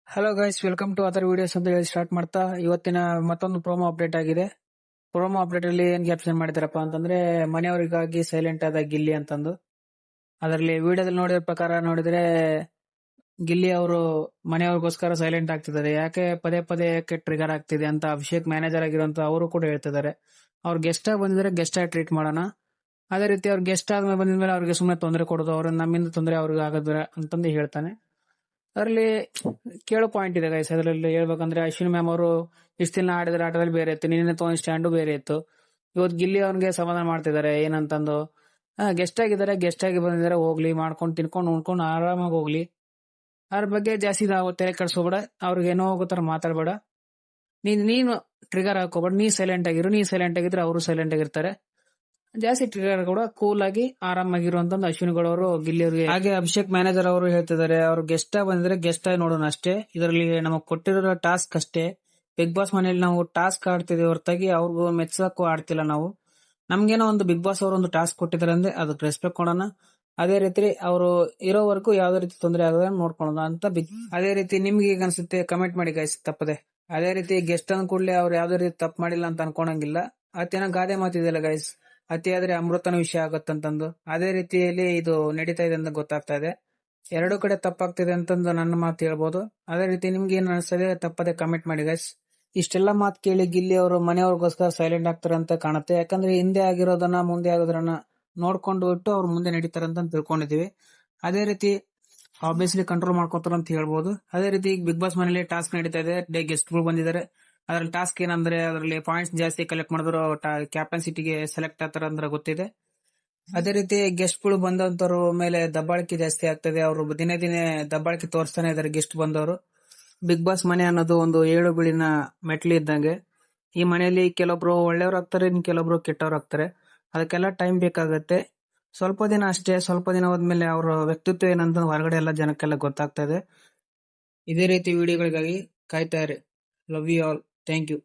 Hello guys, welcome to other videos ಅಂತ ಹೇಳಿ start ಮಾಡ್ತಾ ಇವತ್ತಿನ ಮತ್ತೊಂದು ಪ್ರೋಮೋ ಅಪ್ಡೇಟ್ ಆಗಿದೆ. ಪ್ರೋಮೋ ಅಪ್ಡೇಟ್ ಅಲ್ಲಿ ಏನ್ ಕ್ಯಾಪ್ಷನ್ ಮಾಡಿದಾರಪ್ಪ ಅಂತಂದ್ರೆ, ಮನೆಯವರಿಗಾಗಿ ಸೈಲೆಂಟ್ ಆದ ಗಿಲ್ಲಿ ಅಂತಂದು. ಅದರಲ್ಲಿ ವಿಡಿಯೋದಲ್ಲಿ ನೋಡಿದ ಪ್ರಕಾರ ನೋಡಿದ್ರೆ ಗಿಲ್ಲಿ ಅವರು ಮನೆಯವ್ರಿಗೋಸ್ಕರ ಸೈಲೆಂಟ್ ಆಗ್ತಿದ್ದಾರೆ. ಯಾಕೆ ಪದೇ ಪದೇ ಯಾಕೆ ಟ್ರಿಗರ್ ಆಗ್ತಿದೆ ಅಂತ ಅಭಿಷೇಕ್ ಮ್ಯಾನೇಜರ್ ಆಗಿರುವಂತ ಅವರು ಕೂಡ ಹೇಳ್ತಿದ್ದಾರೆ. ಅವ್ರು ಗೆಸ್ಟ್ ಆಗಿ ಬಂದಿದ್ರೆ ಗೆಸ್ಟ್ ಆಗಿ ಟ್ರೀಟ್ ಮಾಡೋಣ, ಅದೇ ರೀತಿ ಅವ್ರು ಗೆಸ್ಟ್ ಆದ್ಮೇಲೆ ಬಂದಿದ್ಮೇಲೆ ಅವ್ರಿಗೆ ಸುಮ್ಮನೆ ತೊಂದರೆ ಕೊಡೋದು, ಅವ್ರ ನಮ್ಮಿಂದ ತೊಂದರೆ ಅವ್ರಿಗೆ ಆಗೋದ್ರ ಅಂತಂದು ಹೇಳ್ತಾನೆ. ಅದರಲ್ಲಿ ಕೇಳೋ ಪಾಯಿಂಟ್ ಇದೆ ಗೈಸ್. ಅದರಲ್ಲಿ ಹೇಳ್ಬೇಕಂದ್ರೆ ಅಶ್ವಿನಿ ಮ್ಯಾಮ್ ಅವರು ಇಷ್ಟ ದಿನ ಆಡಿದ್ರೆ ಆಟದಲ್ಲಿ ಬೇರೆ ಇತ್ತು, ನಿನ್ನೆ ತೊಗೊಂಡ್ ಸ್ಟ್ಯಾಂಡು ಬೇರೆ ಇತ್ತು. ಇವತ್ತು ಗಿಲ್ಲಿ ಅವ್ನಿಗೆ ಸಮಾಧಾನ ಮಾಡ್ತಿದ್ದಾರೆ ಏನಂತಂದು, ಗೆಸ್ಟ್ ಆಗಿದ್ದಾರೆ, ಗೆಸ್ಟ್ ಆಗಿ ಬಂದಿದ್ದಾರೆ, ಹೋಗ್ಲಿ ಮಾಡ್ಕೊಂಡು ತಿನ್ಕೊಂಡು ಉಣ್ಕೊಂಡು ಆರಾಮಾಗಿ ಹೋಗ್ಲಿ. ಅದ್ರ ಬಗ್ಗೆ ಜಾಸ್ತಿ ನಾವು ತಲೆ ಕೆಡ್ಸ್ಕೋಬೇಡ, ಅವ್ರಿಗೆ ಏನೋ ಹೋಗೋತರ ಮಾತಾಡ್ಬೇಡ, ನೀನು ಟ್ರಿಗರ್ ಹಾಕೋಬೇಡ, ನೀ ಸೈಲೆಂಟ್ ಆಗಿರು. ನೀ ಸೈಲೆಂಟ್ ಆಗಿದ್ರೆ ಅವರು ಸೈಲೆಂಟ್ ಆಗಿರ್ತಾರೆ. ಜಾಸ್ತಿ ಟ್ರಿಗರ್ ಕೂಡ ಕೂಲ್ ಆಗಿ ಆರಾಮಾಗಿರುವಂತ ಅಶ್ವಿನಿಗೌಡ ಗಿಲ್ಲಿ ಅವರಿಗೆ. ಹಾಗೆ ಅಭಿಷೇಕ್ ಮ್ಯಾನೇಜರ್ ಅವರು ಹೇಳ್ತಿದ್ದಾರೆ, ಅವ್ರು ಗೆಸ್ಟ್ ಆಗಿ ಬಂದಿದ್ರೆ ಗೆಸ್ಟ್ ಆಗಿ ನೋಡೋಣ ಅಷ್ಟೇ. ಇದರಲ್ಲಿ ನಮಗ್ ಕೊಟ್ಟಿರೋ ಟಾಸ್ಕ್ ಅಷ್ಟೇ. ಬಿಗ್ ಬಾಸ್ ಮನೇಲಿ ನಾವು ಟಾಸ್ಕ್ ಆಡ್ತಿದೀವಿ ಹೊರತಾಗಿ ಅವ್ರಿಗೂ ಮೆಚ್ಚಕ್ಕೂ ಆಡ್ತಿಲ್ಲ ನಾವು. ನಮ್ಗೇನೋ ಒಂದು ಬಿಗ್ ಬಾಸ್ ಅವರು ಒಂದು ಟಾಸ್ಕ್ ಕೊಟ್ಟಿದ್ದಾರೆ ಅಂದ್ರೆ ಅದಕ್ಕೆ ರೆಸ್ಪೆಕ್ಟ್ ಕೊಡೋಣ. ಅದೇ ರೀತಿ ಅವರು ಇರೋವರೆಗೂ ಯಾವ್ದೇ ರೀತಿ ತೊಂದರೆ ಆಗದ ನೋಡ್ಕೊಳ್ಳೋಣ ಅಂತ ಅದೇ ರೀತಿ ನಿಮ್ಗೆ ಈಗ ಅನ್ಸುತ್ತೆ ಕಮೆಂಟ್ ಮಾಡಿ ಗೈಸ್, ತಪ್ಪದೆ. ಅದೇ ರೀತಿ ಗೆಸ್ಟ್ ಅಂದ್ ಕೂಡಲೇ ಅವ್ರು ಯಾವ್ದೇ ರೀತಿ ತಪ್ಪು ಮಾಡಿಲ್ಲ ಅಂತ ಅನ್ಕೊಳಂಗಿಲ್ಲ. ಅದೇನೋ ಗಾದೆ ಮಾತಿದೆಯಲ್ಲ ಗೈಸ್, ಅತಿಯಾದ್ರೆ ಅಮೃತನ ವಿಷಯ ಆಗತ್ತಂತಂದು. ಅದೇ ರೀತಿಯಲ್ಲಿ ಇದು ನಡೀತಾ ಇದೆ ಅಂತ ಗೊತ್ತಾಗ್ತಾ ಇದೆ. ಎರಡು ಕಡೆ ತಪ್ಪಾಗ್ತಿದೆ ಅಂತಂದು ನನ್ನ ಮಾತು ಹೇಳ್ಬೋದು. ಅದೇ ರೀತಿ ನಿಮ್ಗೆ ಏನ್ ಅನಿಸ್ತದೆ ತಪ್ಪದೆ ಕಮೆಂಟ್ ಮಾಡಿ ಗೈಸ್. ಇಷ್ಟೆಲ್ಲ ಮಾತು ಕೇಳಿ ಗಿಲ್ಲಿ ಅವರು ಮನೆಯವ್ರಿಗೋಸ್ಕರ ಸೈಲೆಂಟ್ ಆಗ್ತಾರೆ ಅಂತ ಕಾಣುತ್ತೆ. ಯಾಕಂದ್ರೆ ಹಿಂದೆ ಆಗಿರೋದನ್ನ ಮುಂದೆ ಆಗೋದ್ರನ್ನ ನೋಡ್ಕೊಂಡು ಬಿಟ್ಟು ಅವ್ರು ಮುಂದೆ ನಡೀತಾರೆ ಅಂತ ತಿಳ್ಕೊಂಡಿದೀವಿ. ಅದೇ ರೀತಿ ಆಬ್ವಿಯಸ್ಲಿ ಕಂಟ್ರೋಲ್ ಮಾಡ್ಕೋತಾರ ಅಂತ ಹೇಳ್ಬೋದು. ಅದೇ ರೀತಿ ಬಿಗ್ ಬಾಸ್ ಮನೇಲಿ ಟಾಸ್ಕ್ ನಡೀತಾ ಇದೆ, ಗೆಸ್ಟ್ ಗಳು ಬಂದಿದ್ದಾರೆ. ಅದ್ರಲ್ಲಿ ಟಾಸ್ಕ್ ಏನಂದ್ರೆ ಅದರಲ್ಲಿ ಪಾಯಿಂಟ್ಸ್ ಜಾಸ್ತಿ ಕಲೆಕ್ಟ್ ಮಾಡಿದ್ರು ಕ್ಯಾಪ್ಟನ್ಸಿಟಿಗೆ ಸೆಲೆಕ್ಟ್ ಆಗ್ತಾರ ಅಂದ್ರೆ ಗೊತ್ತಿದೆ. ಅದೇ ರೀತಿ ಗೆಸ್ಟ್ ಗಳು ಬಂದಂತವ್ರ ಮೇಲೆ ದಬ್ಬಾಳಿಕೆ ಜಾಸ್ತಿ ಆಗ್ತದೆ. ಅವರು ದಿನೇ ದಿನೇ ದಬ್ಬಾಳಿಕೆ ತೋರಿಸ್ತಾನೆ ಇದಾರೆ ಗೆಸ್ಟ್ ಬಂದವರು. ಬಿಗ್ ಬಾಸ್ ಮನೆ ಅನ್ನೋದು ಒಂದು 7 ಬೀಳಿನ ಮೆಟ್ಲು ಇದ್ದಂಗೆ. ಈ ಮನೆಯಲ್ಲಿ ಕೆಲವೊಬ್ರು ಒಳ್ಳೆಯವ್ರು ಆಗ್ತಾರೆ, ಇನ್ ಕೆಲವೊಬ್ರು ಕೆಟ್ಟವ್ರು ಆಗ್ತಾರೆ. ಅದಕ್ಕೆಲ್ಲ ಟೈಮ್ ಬೇಕಾಗತ್ತೆ. ಸ್ವಲ್ಪ ದಿನ ಅಷ್ಟೇ, ಸ್ವಲ್ಪ ದಿನ ಹೋದ್ಮೇಲೆ ಅವ್ರ ವ್ಯಕ್ತಿತ್ವ ಏನಂತ ಹೊರಗಡೆ ಎಲ್ಲ ಜನಕ್ಕೆಲ್ಲ ಗೊತ್ತಾಗ್ತಾ ಇದೆ. ಇದೇ ರೀತಿ ವಿಡಿಯೋಗಳಿಗಾಗಿ ಕಾಯ್ತಾ ಇರಿ. Love you all. Thank you.